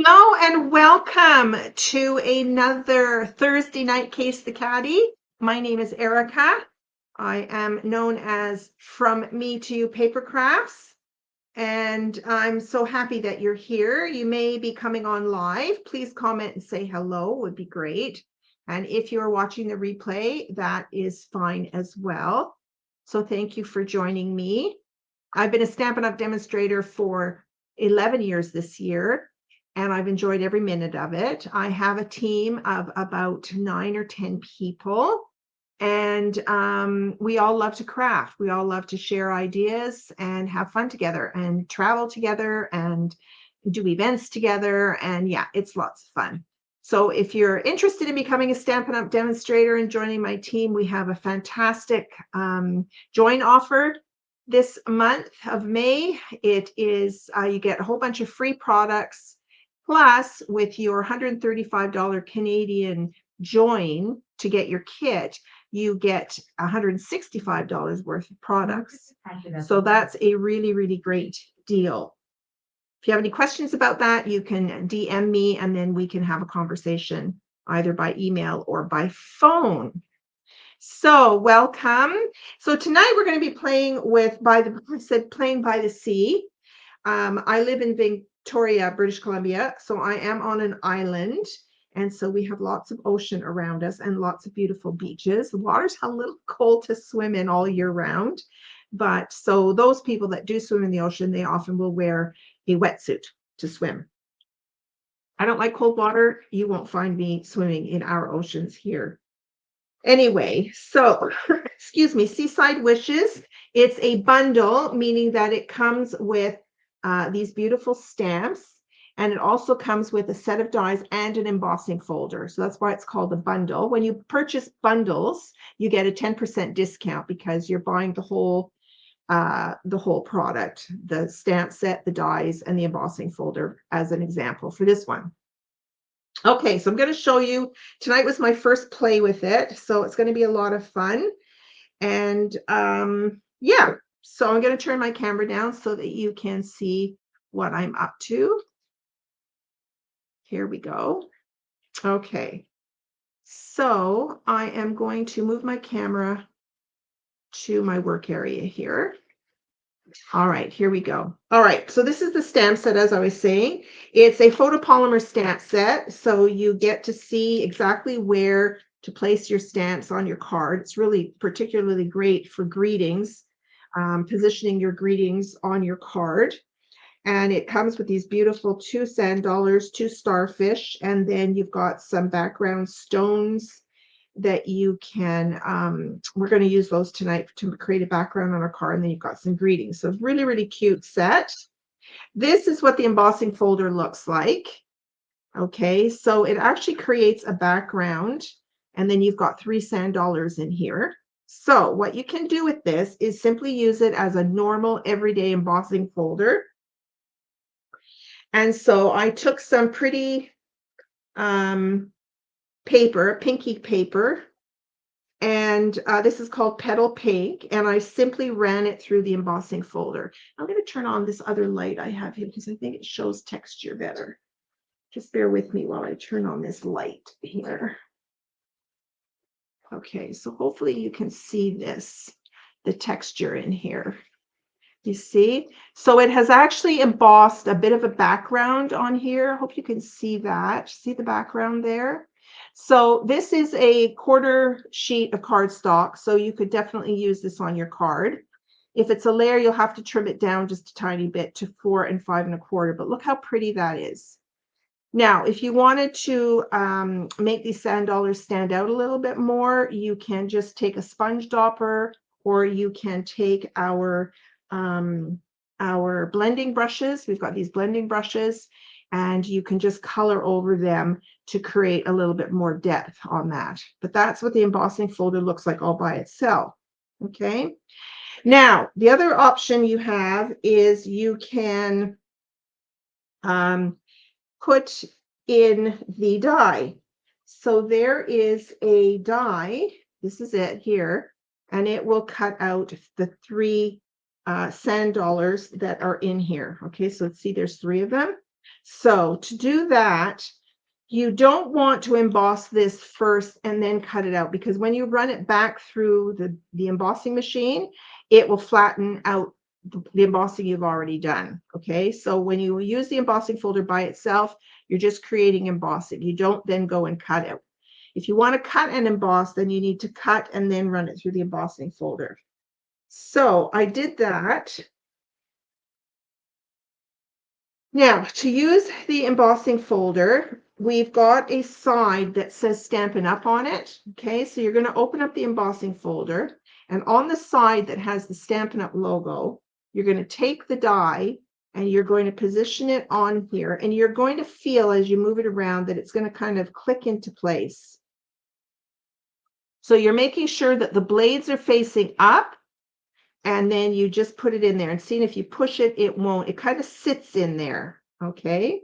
Hello and welcome to another Thursday night Case the Catty. My name is Erica. I am known as From Me to You Paper Crafts, and I'm so happy that you're here. You may be coming on live. Please comment and say hello, would be great. And if you're watching the replay, that is fine as well. So thank you for joining me. I've been a Stampin' Up! Demonstrator for 11 years this year, and I've enjoyed every minute of it. I have a team of about 9 or 10 people, and we all love to craft. We all love to share ideas and have fun together and travel together and do events together. And yeah, it's lots of fun. So if you're interested in becoming a Stampin' Up! Demonstrator and joining my team, we have a fantastic join offer this month of May. It is, you get a whole bunch of free products, plus with your $135 Canadian join to get your kit, you get $165 worth of products. So that's a really, really great deal. If you have any questions about that, you can DM me and then we can have a conversation either by email or by phone. So welcome. So tonight we're going to be playing with playing by the sea. I live in Victoria, British Columbia, so I am on an island, and so we have lots of ocean around us and lots of beautiful beaches. The water's a little cold to swim in all year round, but so those people that do swim in the ocean, they often will wear a wetsuit to swim. I don't like cold water. You won't find me swimming in our oceans here. Anyway, so excuse me, Seaside Wishes. It's a bundle, meaning that it comes with these beautiful stamps, and it also comes with a set of dies and an embossing folder. So that's why it's called a bundle. When you purchase bundles, you get a 10% discount because you're buying the whole product, the stamp set, the dies, and the embossing folder as an example for this one. Okay, so I'm going to show you. Tonight was my first play with it, so it's going to be a lot of fun. And yeah, so I'm going to turn my camera down so that you can see what I'm up to. Here we go. Okay, so I am going to move my camera to my work area here. All right, here we go. All right, so this is the stamp set, as I was saying. It's a photopolymer stamp set, so you get to see exactly where to place your stamps on your card. It's really particularly great for greetings, positioning your greetings on your card. And it comes with these beautiful 2 sand dollars, 2 starfish, and then you've got some background stones that you can, we're going to use those tonight to create a background on our card, and then you've got some greetings. So really, really cute set. This is what the embossing folder looks like. Okay, so it actually creates a background, and then you've got 3 sand dollars in here. So what you can do with this is simply use it as a normal everyday embossing folder. And so I took some pretty paper, pinky paper, and this is called Petal Pink, and I simply ran it through the embossing folder. I'm going to turn on this other light I have here because I think it shows texture better. Just bear with me while I turn on this light here. Okay, so hopefully you can see this, the texture in here. You see? So it has actually embossed a bit of a background on here. I hope you can see that. See the background there? So this is a quarter sheet of cardstock, so you could definitely use this on your card. If it's a layer, you'll have to trim it down just a tiny bit to 4 and 5 1/4, but look how pretty that is. Now, if you wanted to make these sand dollars stand out a little bit more, you can just take a sponge dopper, or you can take our blending brushes. We've got these blending brushes, and you can just color over them to create a little bit more depth on that. But that's what the embossing folder looks like all by itself. Okay. Now, the other option you have is you can put in the die. So there is a die. This is it here, and it will cut out the 3 sand dollars that are in here. Okay, so let's see, there's 3 of them. So to do that, you don't want to emboss this first and then cut it out, because when you run it back through the embossing machine, it will flatten out the embossing you've already done. Okay, so when you use the embossing folder by itself, you're just creating embossing. You don't then go and cut it. If you want to cut and emboss, then you need to cut and then run it through the embossing folder. So I did that. Now, to use the embossing folder, we've got a side that says Stampin' Up on it. Okay, so you're going to open up the embossing folder, and on the side that has the Stampin' Up logo, you're going to take the die and you're going to position it on here, and you're going to feel as you move it around that it's going to kind of click into place. So you're making sure that the blades are facing up, and then you just put it in there, and seeing if you push it, it won't. It kind of sits in there. Okay.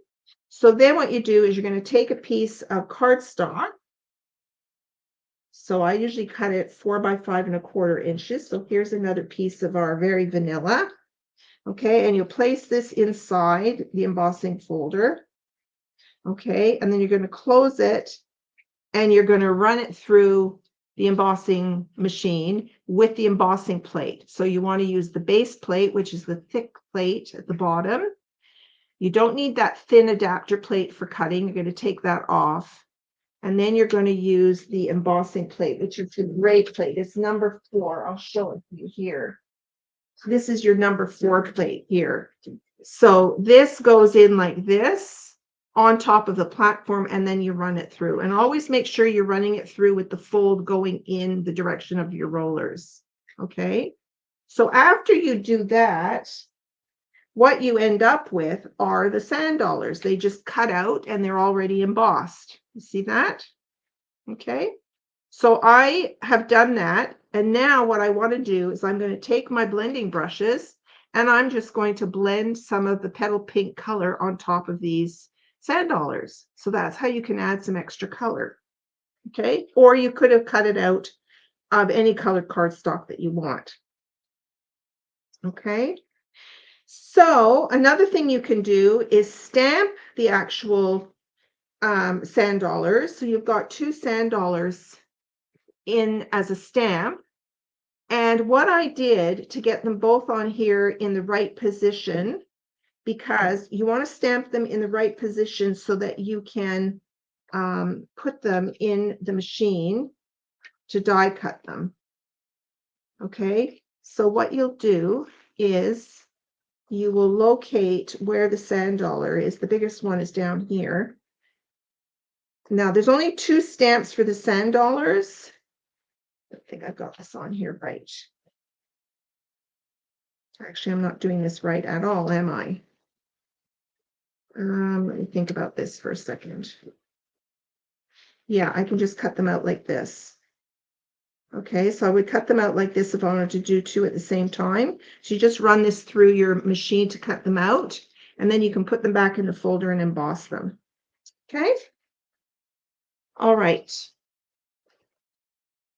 So then what you do is you're going to take a piece of cardstock. So I usually cut it 4 by 5 1/4 inches. So here's another piece of our very vanilla. Okay. And you'll place this inside the embossing folder. Okay. And then you're going to close it, and you're going to run it through the embossing machine with the embossing plate. So you want to use the base plate, which is the thick plate at the bottom. You don't need that thin adapter plate for cutting. You're going to take that off. And then you're going to use the embossing plate, which is the gray plate. It's number 4. I'll show it to you here. This is your number 4 plate here. So this goes in like this on top of the platform, and then you run it through. And always make sure you're running it through with the fold going in the direction of your rollers. Okay. So after you do that, what you end up with are the sand dollars. They just cut out and they're already embossed. You see that? Okay. So I have done that. And now what I want to do is I'm going to take my blending brushes, and I'm just going to blend some of the petal pink color on top of these sand dollars. So that's how you can add some extra color. Okay. Or you could have cut it out of any colored cardstock that you want. Okay. So another thing you can do is stamp the actual sand dollars. So you've got 2 sand dollars in as a stamp. And what I did to get them both on here in the right position, because you want to stamp them in the right position so that you can put them in the machine to die cut them. Okay, so what you'll do is you will locate where the sand dollar is. The biggest one is down here. Now there's only 2 stamps for the sand dollars. I think I've got this on here right. Actually, I'm not doing this right at all, am I? Let me think about this for a second. Yeah, I can just cut them out like this. Okay, so I would cut them out like this if I wanted to do 2 at the same time. So you just run this through your machine to cut them out, and then you can put them back in the folder and emboss them. Okay. All right.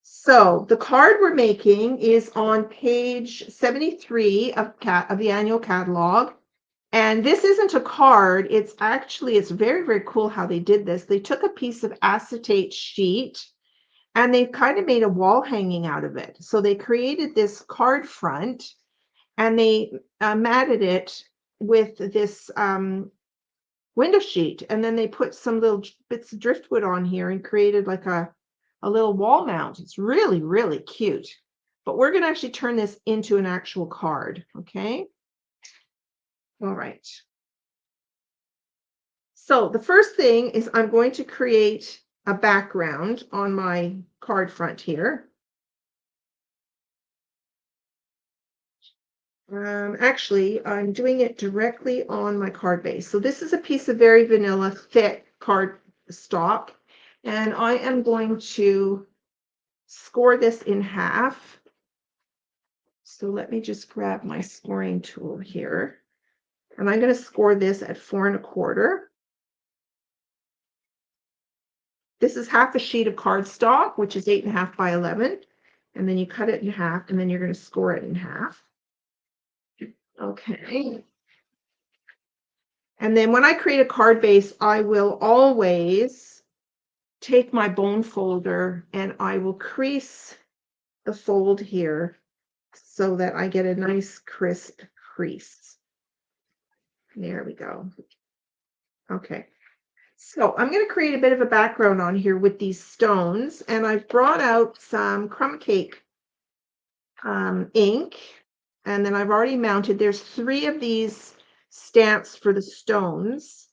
So the card we're making is on page 73 of the annual catalog. And this isn't a card. It's very, very cool how they did this. They took a piece of acetate sheet and they kind of made a wall hanging out of it. So they created this card front, and they matted it with this window sheet. And then they put some little bits of driftwood on here and created like a little wall mount. It's really, really cute. But we're going to actually turn this into an actual card. Okay. All right. So the first thing is I'm going to create a background on my card front here. Actually, I'm doing it directly on my card base. So this is a piece of very vanilla thick card stock, and I am going to score this in half. So let me just grab my scoring tool here, and I'm going to score this at 4 1/4. This is half a sheet of cardstock, which is 8 1/2 by 11. And then you cut it in half, and then you're going to score it in half. Okay. And then when I create a card base, I will always take my bone folder and I will crease the fold here so that I get a nice crisp crease. There we go. Okay. So I'm going to create a bit of a background on here with these stones, and I've brought out some crumb cake ink, and then I've already mounted. There's 3 of these stamps for the stones.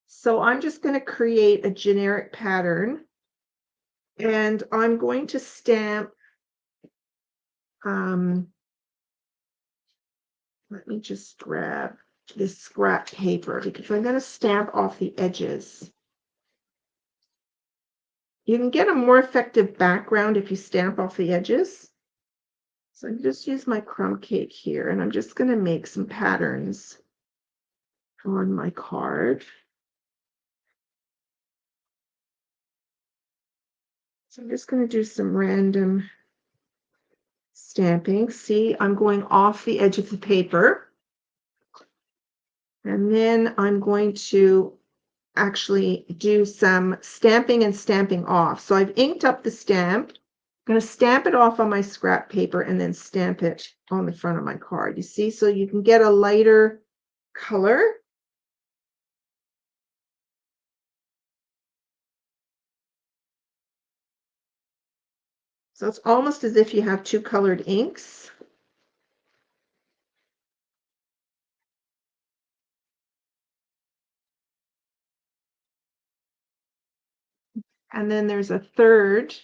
So I'm just going to create a generic pattern, and I'm going to stamp, let me just grab this scrap paper because I'm going to stamp off the edges. You can get a more effective background if you stamp off the edges. So I just use my crumb cake here, and I'm just going to make some patterns on my card. So I'm just going to do some random stamping. See, I'm going off the edge of the paper. And then I'm going to actually do some stamping and stamping off. So I've inked up the stamp. I'm going to stamp it off on my scrap paper and then stamp it on the front of my card. You see, so you can get a lighter color. So it's almost as if you have 2 colored inks. And then there's a 3rd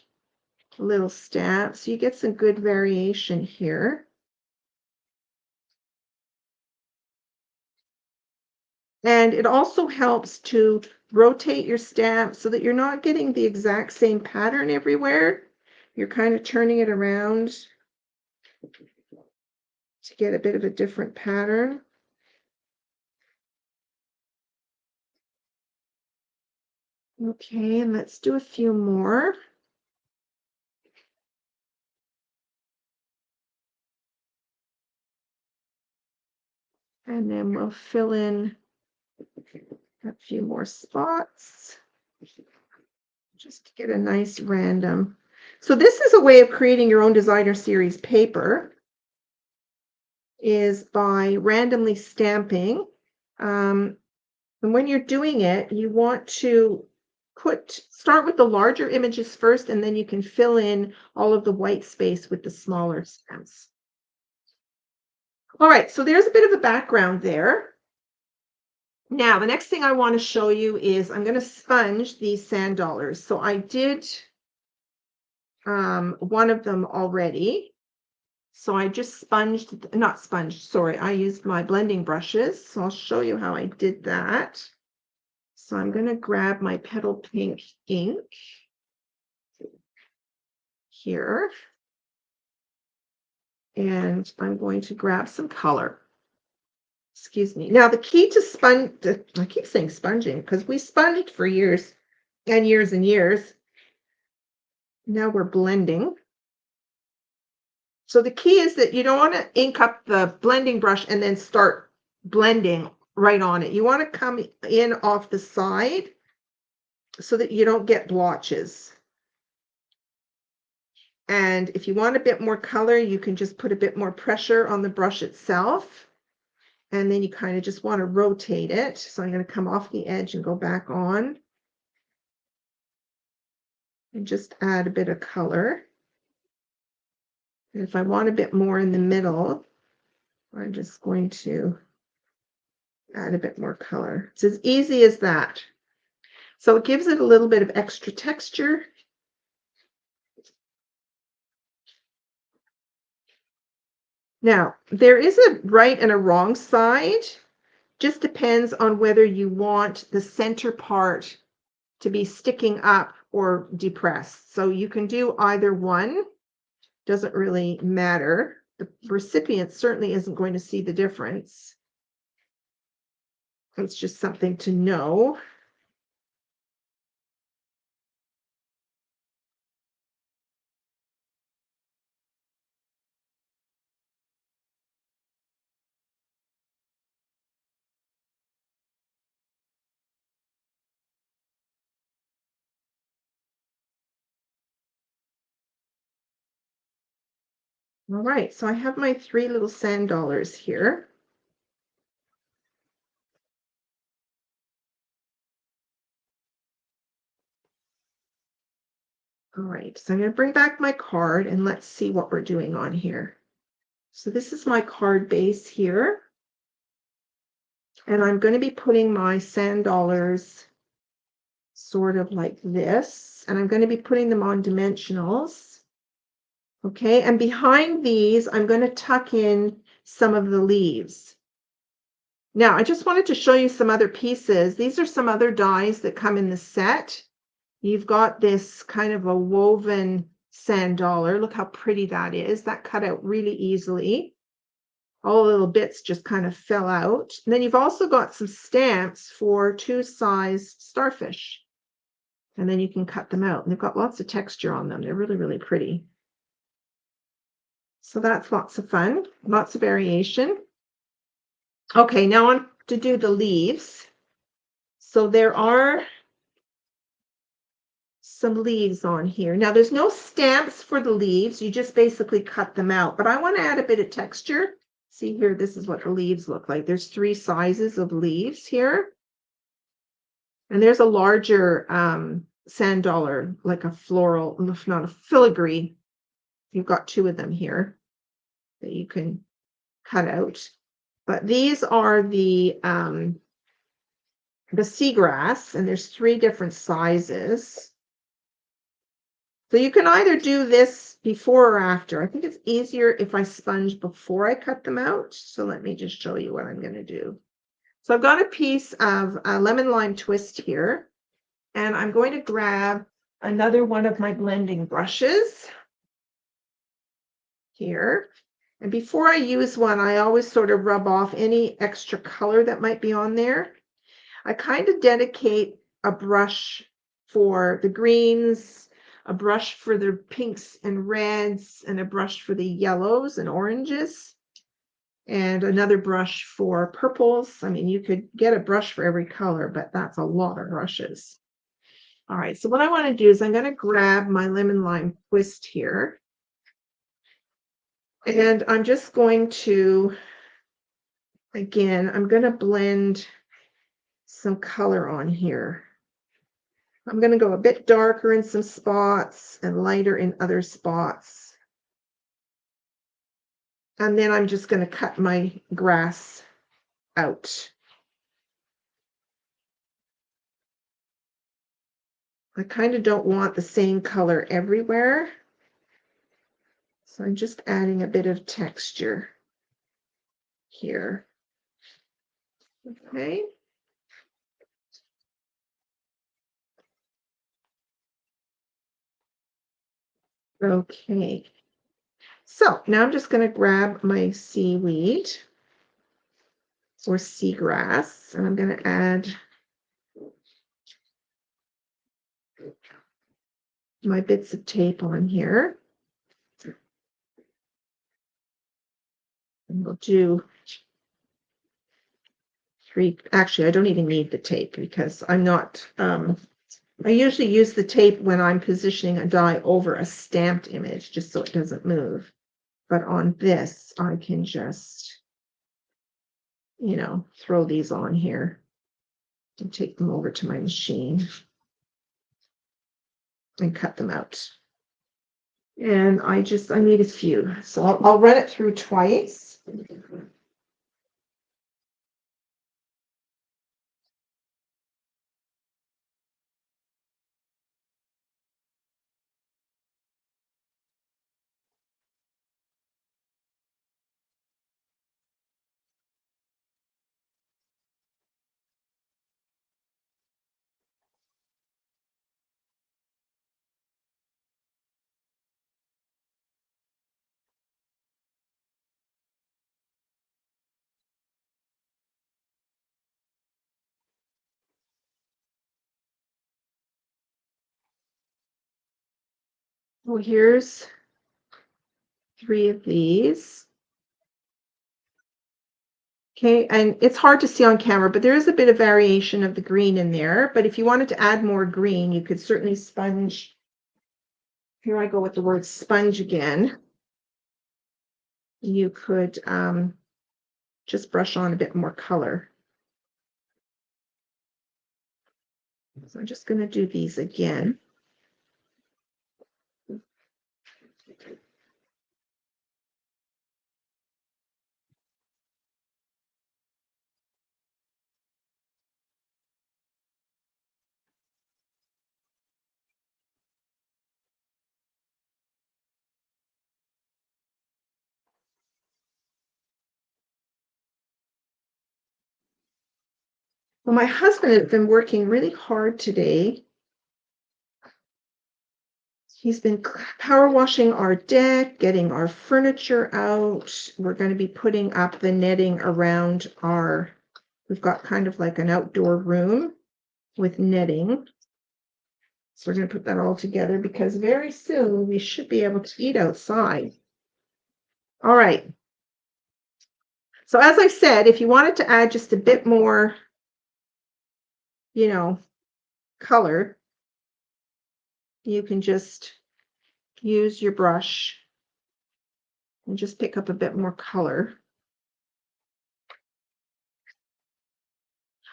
little stamp. So you get some good variation here. And it also helps to rotate your stamp so that you're not getting the exact same pattern everywhere. You're kind of turning it around to get a bit of a different pattern. Okay, and let's do a few more. And then we'll fill in a few more spots just to get a nice random. So this is a way of creating your own designer series paper, is by randomly stamping. And when you're doing it, you want to start with the larger images first, and then you can fill in all of the white space with the smaller stamps. All right, so there's a bit of a background there. Now, the next thing I want to show you is I'm going to sponge these sand dollars. So I did one of them already. So I just not sponged, sorry, I used my blending brushes. So I'll show you how I did that. So I'm going to grab my petal pink ink here. And I'm going to grab some color. Excuse me. Now, the key to I keep saying sponging because we sponged for years and years and years. Now we're blending. So the key is that you don't want to ink up the blending brush and then start blending right on it. You want to come in off the side so that you don't get blotches. And if you want a bit more color, you can just put a bit more pressure on the brush itself. And then you kind of just want to rotate it. So I'm going to come off the edge and go back on. And just add a bit of color. And if I want a bit more in the middle, I'm just going to add a bit more color. It's as easy as that. So it gives it a little bit of extra texture. Now, there is a right and a wrong side. Just depends on whether you want the center part to be sticking up or depressed. So you can do either one. Doesn't really matter. The recipient certainly isn't going to see the difference. It's just something to know. All right, so I have my 3 little sand dollars here. All right, so I'm going to bring back my card and let's see what we're doing on here. So this is my card base here. And I'm going to be putting my sand dollars sort of like this. And I'm going to be putting them on dimensionals. Okay, and behind these, I'm going to tuck in some of the leaves. Now, I just wanted to show you some other pieces. These are some other dies that come in the set. You've got this kind of a woven sand dollar. Look how pretty that is. That cut out really easily. All the little bits just kind of fell out. And then you've also got some stamps for 2-size starfish. And then you can cut them out. And they've got lots of texture on them. They're really, really pretty. So that's lots of fun, lots of variation. Okay, now on to do the leaves. So there are some leaves on here. Now there's no stamps for the leaves. You just basically cut them out. But I want to add a bit of texture. See here, this is what the leaves look like. There's 3 sizes of leaves here. And there's a larger sand dollar, like a floral, if not a filigree. You've got 2 of them here that you can cut out. But these are the seagrass, and there's 3 different sizes. So you can either do this before or after. I think it's easier if I sponge before I cut them out. So let me just show you what I'm going to do. So I've got a piece of lemon lime twist here, and I'm going to grab another one of my blending brushes here. And before I use one, I always sort of rub off any extra color that might be on there. I kind of dedicate a brush for the greens, a brush for the pinks and reds, and a brush for the yellows and oranges, and another brush for purples. I mean, you could get a brush for every color, but that's a lot of brushes. All right, so what I want to do is I'm going to grab my lemon lime twist here, and I'm just going to, again, I'm going to blend some color on here. I'm going to go a bit darker in some spots and lighter in other spots. And then I'm just going to cut my grass out. I kind of don't want the same color everywhere. So I'm just adding a bit of texture here. Okay. Okay. So now I'm just going to grab my seaweed or seagrass, and I'm going to add my bits of tape on here. And we'll do 3. Actually, I don't even need the tape because I'm not, I usually use the tape when I'm positioning a die over a stamped image, just so it doesn't move. But on this, I can just, you know, throw these on here and take them over to my machine and cut them out. And I need a few. So I'll run it through twice. Well, here's 3 of these. Okay, and it's hard to see on camera, but there is a bit of variation of the green in there. But if you wanted to add more green, you could certainly sponge. Here I go with the word sponge again. you could just brush on a bit more color. So I'm just going to do these again. Well, my husband has been working really hard today. He's been power washing our deck, getting our furniture out. We're going to be putting up the netting around we've got kind of like an outdoor room with netting. So we're going to put that all together because very soon we should be able to eat outside. All right. So as I said, if you wanted to add just a bit more, color, you can just use your brush and just pick up a bit more color.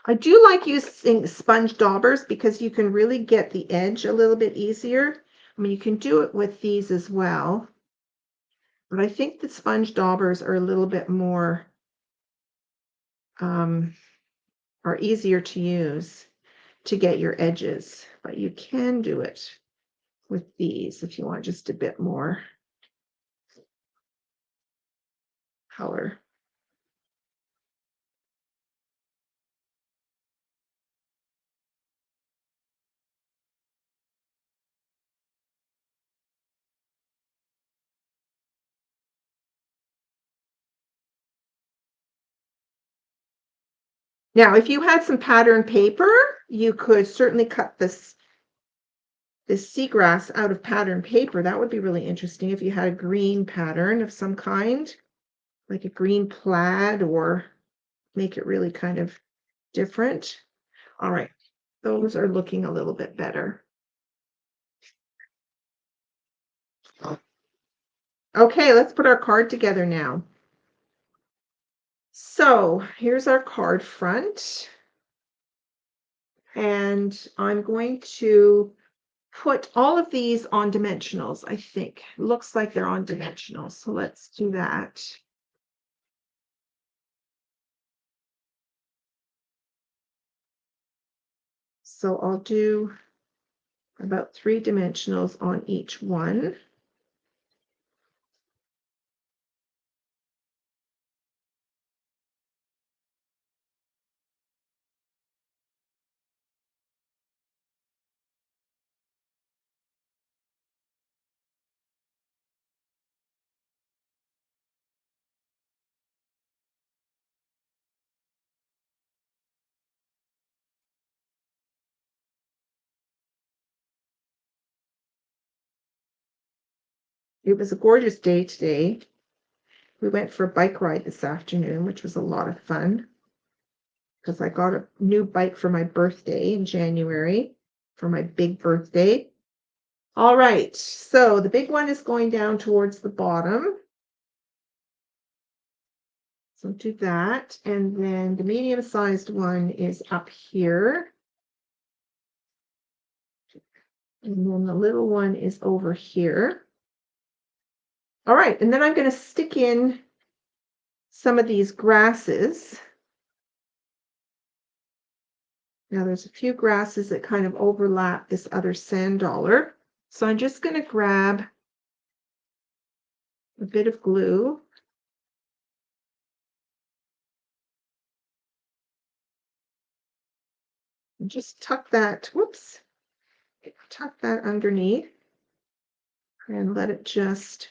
I do like using sponge daubers because you can really get the edge a little bit easier. I mean, you can do it with these as well, but I think the sponge daubers are a little bit more, are easier to use to get your edges, but you can do it with these if you want just a bit more color. Now, if you had some pattern paper, you could certainly cut this seagrass out of pattern paper. That would be really interesting if you had a green pattern of some kind, like a green plaid, or make it really kind of different. All right, those are looking a little bit better. Okay, let's put our card together now. So here's our card front. And I'm going to put all of these on dimensionals, I think. It looks like they're on dimensionals, so let's do that. So I'll do about 3 dimensionals on each one. It was a gorgeous day today. We went for a bike ride this afternoon, which was a lot of fun because I got a new bike for my birthday in January, for my big birthday. All right, so the big one is going down towards the bottom. So do that, and then the medium-sized one is up here. And then the little one is over here. All right, and then I'm going to stick in some of these grasses. Now there's a few grasses that kind of overlap this other sand dollar. So I'm just going to grab a bit of glue. And just tuck that, whoops, tuck that underneath and let it just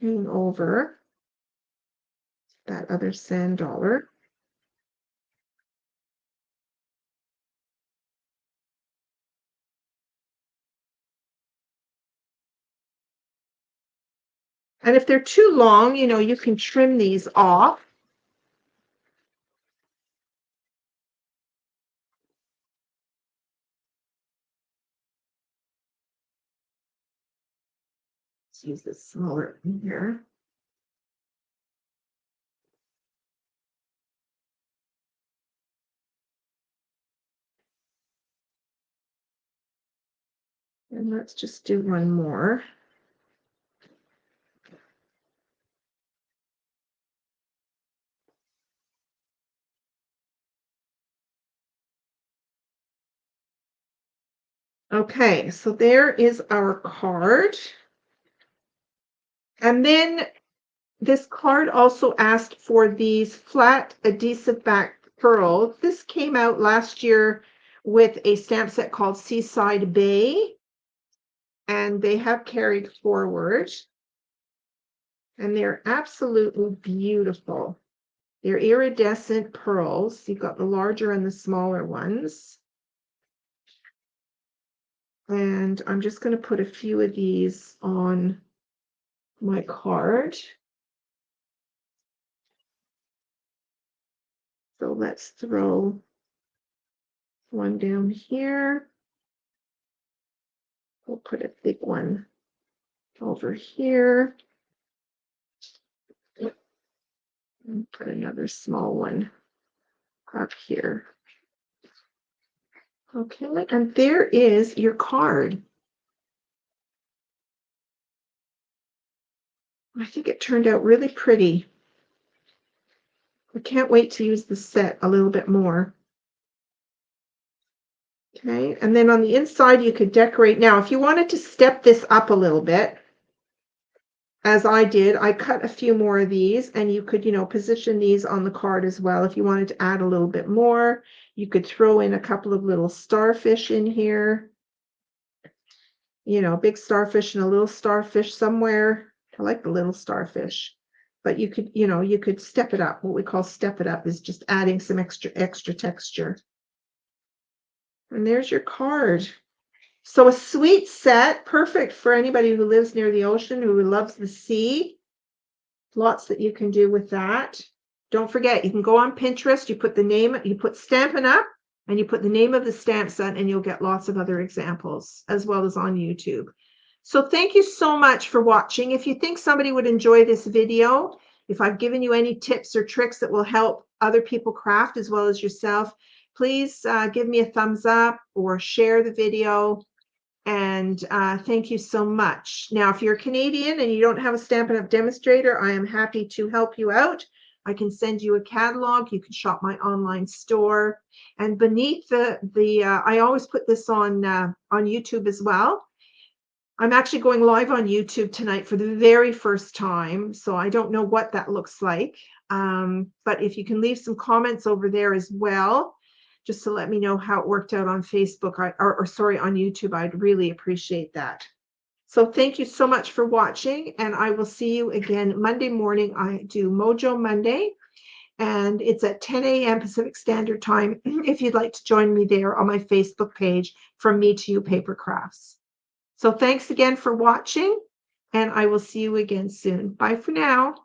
hang over that other sand dollar. And if they're too long, you can trim these off. Let's use this smaller one here. And let's just do one more. Okay, so there is our card. And then this card also asked for these flat adhesive back pearls. This came out last year with a stamp set called Seaside Bay, and they have carried forward. And they're absolutely beautiful. They're iridescent pearls. You've got the larger and the smaller ones. And I'm just going to put a few of these on my card. So let's throw one down here. We'll put a big one over here. And put another small one up here. Okay, and there is your card. I think it turned out really pretty. I can't wait to use the set a little bit more. Okay, and then on the inside, you could decorate. Now, if you wanted to step this up a little bit, as I did, I cut a few more of these, and you could, position these on the card as well. If you wanted to add a little bit more, you could throw in a couple of little starfish in here. Big starfish and a little starfish somewhere. I like the little starfish. But you could step it up. What we call step it up is just adding some extra texture. And there's your card. So a sweet set, perfect for anybody who lives near the ocean, who loves the sea. Lots that you can do with that. Don't forget, you can go on Pinterest, you put Stampin' Up, and you put the name of the stamp set, and you'll get lots of other examples, as well as on YouTube. So thank you so much for watching. If you think somebody would enjoy this video, if I've given you any tips or tricks that will help other people craft as well as yourself, please give me a thumbs up or share the video. And thank you so much. Now, if you're Canadian and you don't have a Stampin' Up! Demonstrator, I am happy to help you out. I can send you a catalog. You can shop my online store. And beneath I always put this on YouTube as well. I'm actually going live on YouTube tonight for the very first time, so I don't know what that looks like. But if you can leave some comments over there as well, just to let me know how it worked out on Facebook on YouTube, I'd really appreciate that. So thank you so much for watching, and I will see you again Monday morning. I do Mojo Monday, and it's at 10 a.m. Pacific Standard Time if you'd like to join me there on my Facebook page, From Me to You Paper Crafts. So thanks again for watching, and I will see you again soon. Bye for now.